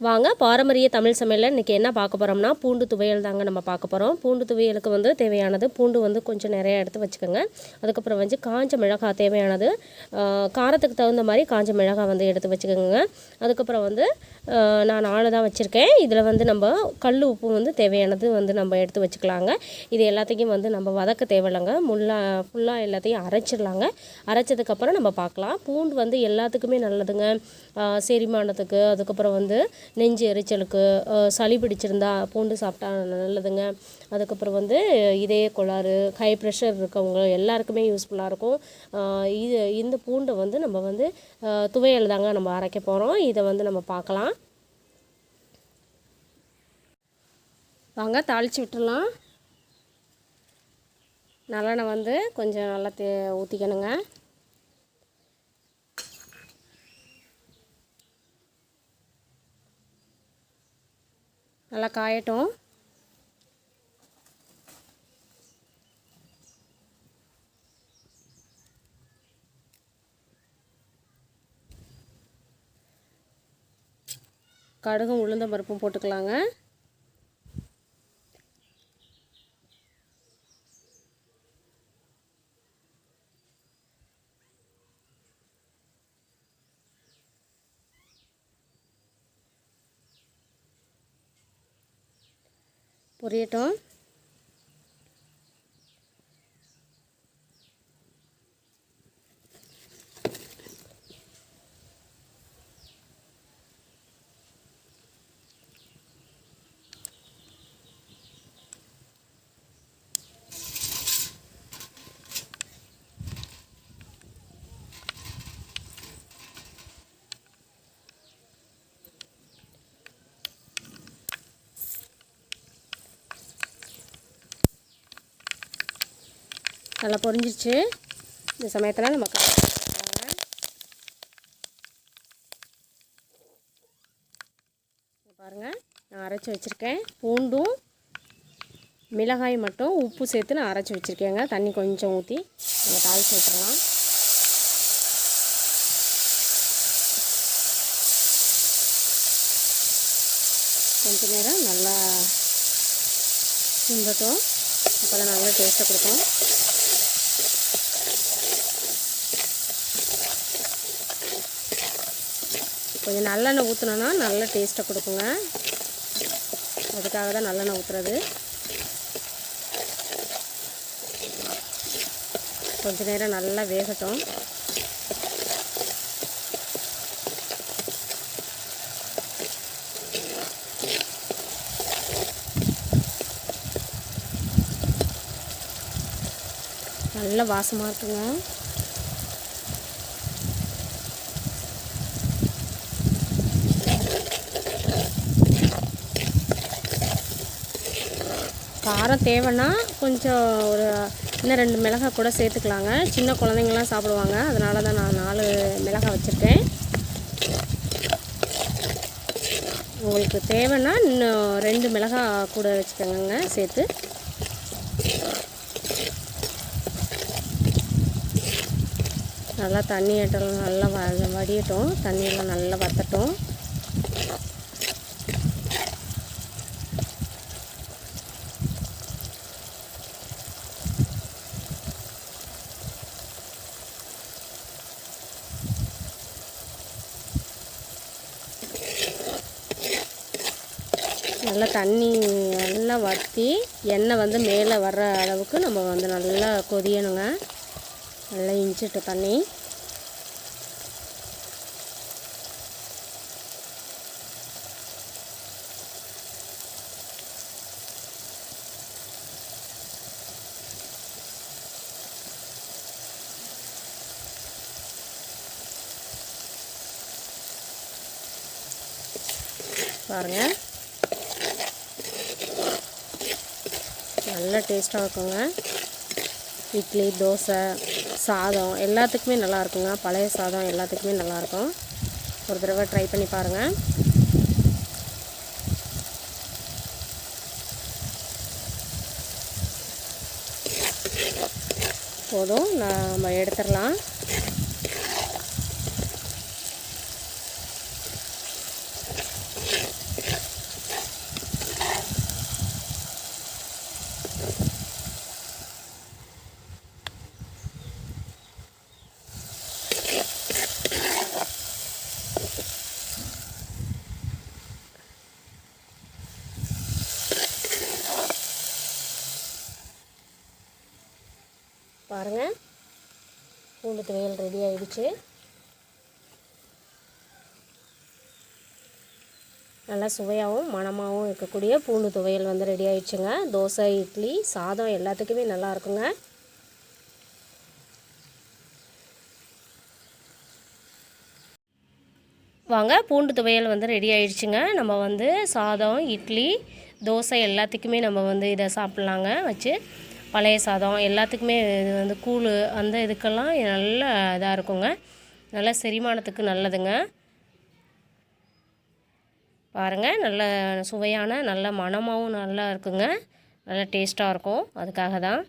வாங்க பாரம்பரிய தமிழ் சமையலில் இன்றைக்கி என்ன பார்க்க போகிறோம்னா பூண்டு துவையல் தாங்க நம்ம பார்க்க போகிறோம். பூண்டு துவையலுக்கு வந்து தேவையானது பூண்டு வந்து கொஞ்சம் நிறையா எடுத்து வச்சுக்கோங்க. அதுக்கப்புறம் வந்து காஞ்ச மிளகாய் தேவையானது, காரத்துக்கு தகுந்த மாதிரி காஞ்ச மிளகாய் வந்து எடுத்து வச்சுக்கோங்க. அதுக்கப்புறம் வந்து நான் 4 தான் வச்சுருக்கேன். இதில் வந்து நம்ம கல் உப்பு வந்து தேவையானது வந்து நம்ம எடுத்து வச்சுக்கலாங்க. இது எல்லாத்தையும் வந்து நம்ம வதக்க தேவையில்லைங்க. ஃபுல்லாக எல்லாத்தையும் அரைச்சிடலாங்க. அரைச்சதுக்கப்புறம் நம்ம பார்க்கலாம். பூண்டு வந்து எல்லாத்துக்குமே நல்லதுங்க. செரிமானத்துக்கு, அதுக்கப்புறம் வந்து நெஞ்சு எரிச்சலுக்கு, சளி பிடிச்சிருந்தா பூண்டு சாப்பிட்டா நல்லதுங்க. அதுக்கப்புறம் வந்து இதய கோளாறு, ஹை ப்ரெஷர் இருக்கவங்க எல்லாருக்குமே யூஸ்ஃபுல்லாக இருக்கும். இந்த பூண்டை வந்து நம்ம வந்து துவையல் தாங்க நம்ம அரைக்க போகிறோம். இதை வந்து நம்ம பார்க்கலாம். வாங்க தாளித்து விட்டுடலாம். நல்லெண்ணெய் வந்து கொஞ்சம் நல்லா ஊற்றிக்கணுங்க. நல்லா காயட்டும். கடுகும் உளுந்தம் பருப்பும் போட்டுக்கலாங்க. பொரியட்டும். நல்லா பொரிஞ்சிருச்சு. இந்த சமயத்தில் நம்ம பாருங்கள், நான் அரைச்சி வச்சுருக்கேன். பூண்டும் மிளகாய் மட்டும் உப்பு சேர்த்து நான் அரைச்சி வச்சுருக்கேங்க. தண்ணி கொஞ்சம் ஊற்றி நம்ம தாளித்து விட்டுறலாம். கொஞ்சம் நேரம் நல்லா சுண்டட்டும். அப்போ தான் நல்லா டேஸ்ட்டை கொடுக்கும். கொஞ்சம் நல்லெண்ணெய் ஊற்றினோன்னா நல்ல டேஸ்ட்டை கொடுக்குங்க. அதுக்காக தான் நல்லெண்ணெய் ஊற்றுறது. கொஞ்சம் நேரம் நல்லா வேகட்டும். நல்ல வாசமாக இருக்குங்க. காரம் தேவைன்னா கொஞ்சம் ஒரு இன்னும் 2 மிளகாய் கூட சேர்த்துக்கலாங்க. சின்ன குழந்தைங்களாம் சாப்பிடுவாங்க. அதனால தான் நான் 4 மிளகாய் வச்சுருக்கேன். உங்களுக்கு தேவைன்னா இன்னும் 2 மிளகாய் கூட வச்சுக்கோங்க சேர்த்து. நல்லா தண்ணி ஏட்டலாம், நல்லா வடியட்டும். தண்ணியெல்லாம் நல்லா வற்றட்டும். நல்லா தண்ணி நல்லா வற்றி எண்ணெய் வந்து மேலே வர்ற அளவுக்கு நம்ம வந்து நல்லா கொதியணுங்க. நல்லா இஞ்சிட்டு தண்ணி. பாருங்கள், நல்ல டேஸ்ட்டாக இருக்குங்க. இட்லி, தோசை, சாதம் எல்லாத்துக்குமே நல்லா இருக்குங்க. பழைய சாதம் எல்லாத்துக்குமே நல்லாயிருக்கும். ஒரு தடவை ட்ரை பண்ணி பாருங்கள். போதும், நம்ம எடுத்துடலாம். பாருங்கள், பூண்டு துவையல் ரெடி ஆகிடுச்சு. நல்லா சுவையாகவும் மணமாகவும் இருக்கக்கூடிய பூண்டு துவையல் வந்து ரெடி ஆகிடுச்சுங்க. தோசை, இட்லி, சாதம் எல்லாத்துக்குமே நல்லா இருக்குங்க. வாங்க, பூண்டு துவையல் வந்து ரெடி ஆகிடுச்சுங்க. நம்ம வந்து சாதம், இட்லி, தோசை எல்லாத்துக்குமே நம்ம வந்து இதை சாப்பிட்லாங்க வச்சு. பழைய சாதம் எல்லாத்துக்குமே இது வந்து கூழ் அந்த இதுக்கெல்லாம் நல்ல இதாக இருக்குங்க. நல்ல செரிமானத்துக்கு நல்லதுங்க. பாருங்கள், நல்ல சுவையான நல்ல மணமாகவும் நல்லா இருக்குங்க. நல்ல டேஸ்ட்டாக இருக்கும். அதுக்காக தான்